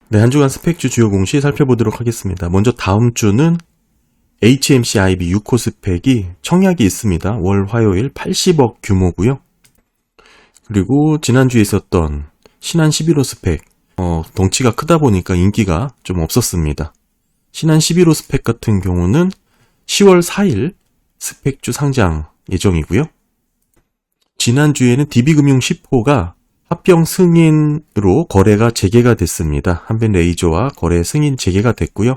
네, 한 주간 스펙주 주요 공시 살펴보도록 하겠습니다. 먼저 다음 주는 HMC IB 6호 스펙이 청약이 있습니다. 월 화요일 80억 규모고요. 그리고 지난주에 있었던 신한 11호 스펙, 덩치가 크다 보니까 인기가 좀 없었습니다. 신한 11호 스펙 같은 경우는 10월 4일 스펙주 상장 예정이고요. 지난주에는 DB금융 10호가 합병 승인으로 거래가 재개가 됐습니다. 한빛레이저와 거래 승인 재개가 됐고요.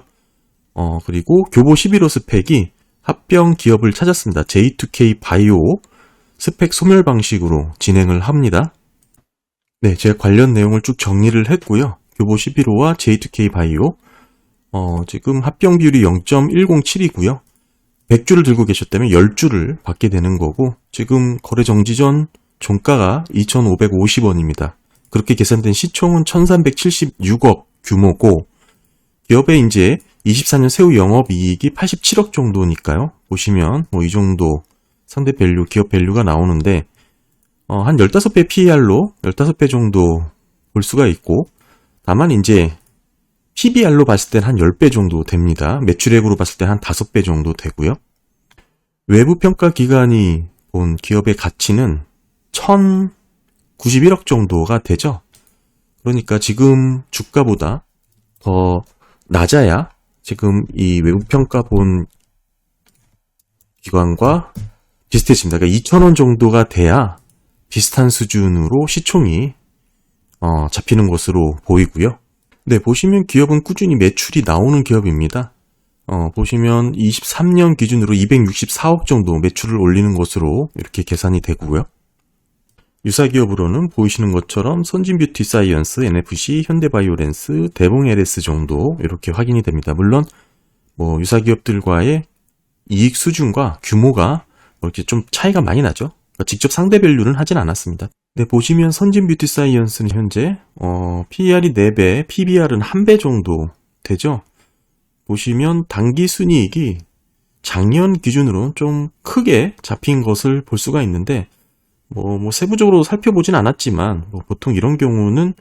그리고 교보 11호 스펙이 합병 기업을 찾았습니다. J2K 바이오 스펙 소멸 방식으로 진행을 합니다. 네, 제가 관련 내용을 쭉 정리를 했고요. 교보 11호와 J2K 바이오 지금 합병 비율이 0.107이고요. 100주를 들고 계셨다면 10주를 받게 되는 거고, 지금 거래 정지 전 종가가 2,550원입니다. 그렇게 계산된 시총은 1,376억 규모고, 기업의 이제 24년 세후 영업이익이 87억 정도니까요. 보시면 이 정도 상대 밸류, 기업 밸류가 나오는데, 한 15배 PER로 15배 정도 볼 수가 있고, 다만 이제 PBR로 봤을 땐 한 10배 정도 됩니다. 매출액으로 봤을 때 한 5배 정도 되고요. 외부 평가 기관이 본 기업의 가치는 1,091억 정도가 되죠. 그러니까 지금 주가보다 더 낮아야 지금 이 외부 평가 본 기관과 비슷해집니다. 그러니까 2,000원 정도가 돼야 비슷한 수준으로 시총이 잡히는 것으로 보이고요. 네, 보시면 기업은 꾸준히 매출이 나오는 기업입니다. 보시면 23년 기준으로 264억 정도 매출을 올리는 것으로 이렇게 계산이 되고요. 유사 기업으로는 보이시는 것처럼 선진뷰티사이언스, NFC, 현대바이오렌스, 대봉LS 정도 이렇게 확인이 됩니다. 물론 유사 기업들과의 이익 수준과 규모가 이렇게 좀 차이가 많이 나죠. 그러니까 직접 상대 밸류는 하진 않았습니다. 네, 보시면 선진뷰티사이언스는 현재 PER이 4배, PBR은 1배 정도 되죠. 보시면 당기순이익이 작년 기준으로 좀 크게 잡힌 것을 볼 수가 있는데, 세부적으로 살펴보진 않았지만 보통 이런 경우는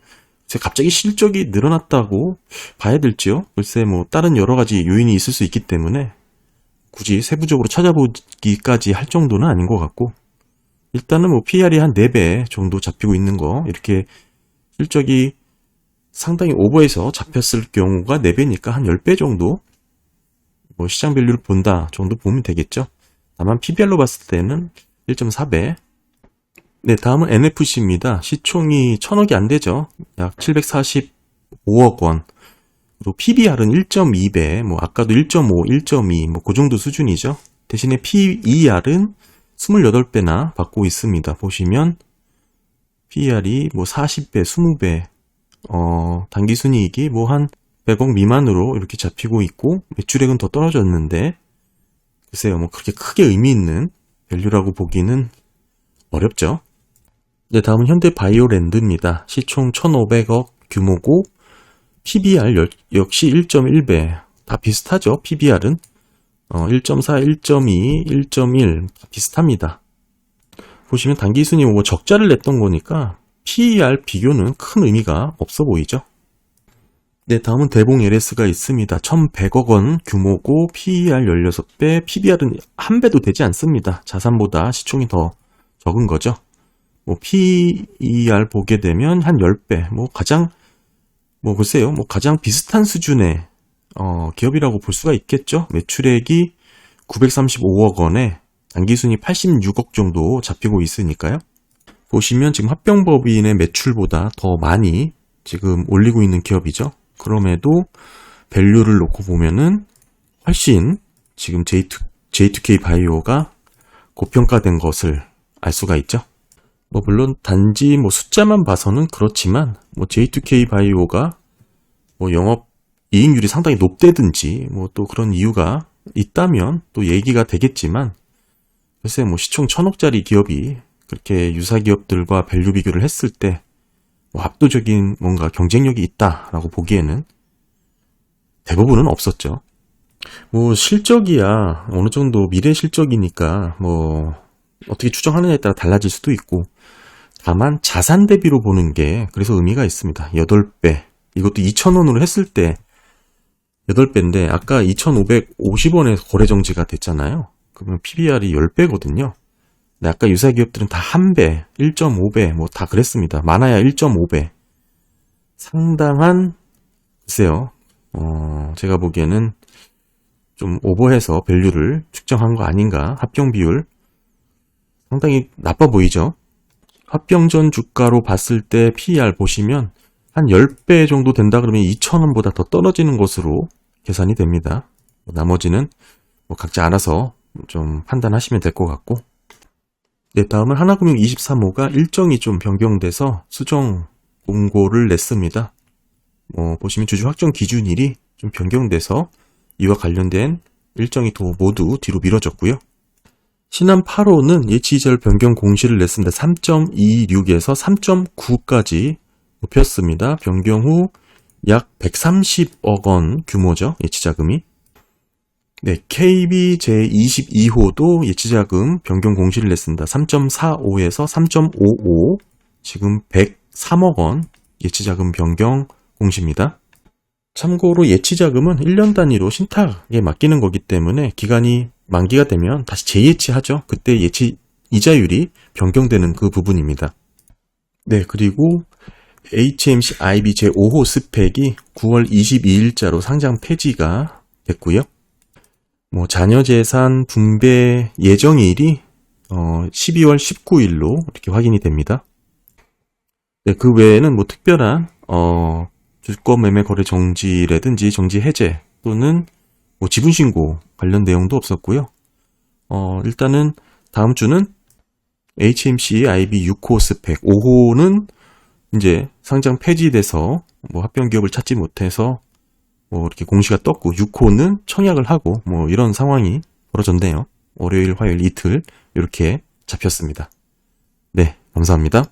갑자기 실적이 늘어났다고 봐야 될지요. 글쎄 다른 여러 가지 요인이 있을 수 있기 때문에 굳이 세부적으로 찾아보기까지 할 정도는 아닌 것 같고, 일단은 PER이 한 4배 정도 잡히고 있는 거, 이렇게 실적이 상당히 오버해서 잡혔을 경우가 4배니까 한 10배 정도 시장 밸류를 본다 정도 보면 되겠죠. 다만 PBR로 봤을 때는 1.4배. 네, 다음은 NFC입니다. 시총이 1,000억이 안 되죠. 약 745억 원. 그리고 PBR은 1.2배, 아까도 1.5, 1.2, 그 정도 수준이죠. 대신에 PER은 28배나 받고 있습니다. 보시면 PER이 40배, 20배, 당기순이익이 한 100억 미만으로 이렇게 잡히고 있고, 매출액은 더 떨어졌는데, 글쎄요, 그렇게 크게 의미 있는 밸류라고 보기는 어렵죠. 네, 다음은 현대바이오랜드입니다. 시총 1,500억 규모고, PBR 역시 1.1배. 다 비슷하죠, PBR은. 1.4, 1.2, 1.1 비슷합니다. 보시면 당기순이 적자를 냈던 거니까 PER 비교는 큰 의미가 없어 보이죠. 네, 다음은 대봉LS가 있습니다. 1,100억 원 규모고 PER 16배, PBR은 1배도 되지 않습니다. 자산보다 시총이 더 적은 거죠. PER 보게 되면 한 10배, 가장 글쎄요, 가장 비슷한 수준의 기업이라고 볼 수가 있겠죠. 매출액이 935억 원에 당기순이 86억 정도 잡히고 있으니까요. 보시면 지금 합병법인의 매출보다 더 많이 지금 올리고 있는 기업이죠. 그럼에도 밸류를 놓고 보면은 훨씬 지금 J2K 바이오가 고평가된 것을 알 수가 있죠. 물론 단지 숫자만 봐서는 그렇지만 J2K 바이오가 영업 이익률이 상당히 높다든지 또 그런 이유가 있다면 또 얘기가 되겠지만, 글쎄 시총 1,000억짜리 기업이 그렇게 유사 기업들과 밸류 비교를 했을 때 압도적인 뭔가 경쟁력이 있다라고 보기에는 대부분은 없었죠. 실적이야 어느 정도 미래 실적이니까 어떻게 추정하느냐에 따라 달라질 수도 있고, 다만 자산 대비로 보는 게 그래서 의미가 있습니다. 8배, 이것도 2,000원으로 했을 때 8배인데 아까 2,550원에서 거래 정지가 됐잖아요. 그러면 PBR이 10배거든요. 근데 아까 유사 기업들은 다 1배, 1.5배 뭐 다 그랬습니다. 많아야 1.5배. 상당한 글쎄요. 제가 보기에는 좀 오버해서 밸류를 측정한 거 아닌가. 합병 비율 상당히 나빠 보이죠. 합병 전 주가로 봤을 때 PER 보시면 한 10배 정도 된다 그러면 2,000원보다 더 떨어지는 것으로 계산이 됩니다. 나머지는 뭐 각자 알아서 좀 판단하시면 될 것 같고. 네, 다음은 하나금융 23호가 일정이 좀 변경돼서 수정 공고를 냈습니다. 보시면 주주 확정 기준일이 좀 변경돼서 이와 관련된 일정이 모두 뒤로 미뤄졌고요. 신한 8호는 예치이자율 변경 공시를 냈습니다. 3.26에서 3.9까지 높였습니다. 변경 후 약 130억 원 규모죠. 예치자금이. 네, KB 제22호도 예치자금 변경 공시를 냈습니다. 3.45에서 3.55 지금 103억 원 예치자금 변경 공시입니다. 참고로 예치자금은 1년 단위로 신탁에 맡기는 거기 때문에 기간이 만기가 되면 다시 재예치하죠. 그때 예치 이자율이 변경되는 그 부분입니다. 네, 그리고 HMC IB 제5호 스펙이 9월 22일자로 상장 폐지가 됐고요. 자녀재산 분배 예정일이 12월 19일로 이렇게 확인이 됩니다. 네, 그 외에는 특별한 주권 매매 거래 정지라든지 정지 해제 또는 지분 신고 관련 내용도 없었고요. 일단은 다음 주는 HMC IB 6호 스펙, 5호는 이제 상장 폐지돼서 합병 기업을 찾지 못해서 이렇게 공시가 떴고 6호는 청약을 하고 이런 상황이 벌어졌네요. 월요일, 화요일 이틀 이렇게 잡혔습니다. 네, 감사합니다.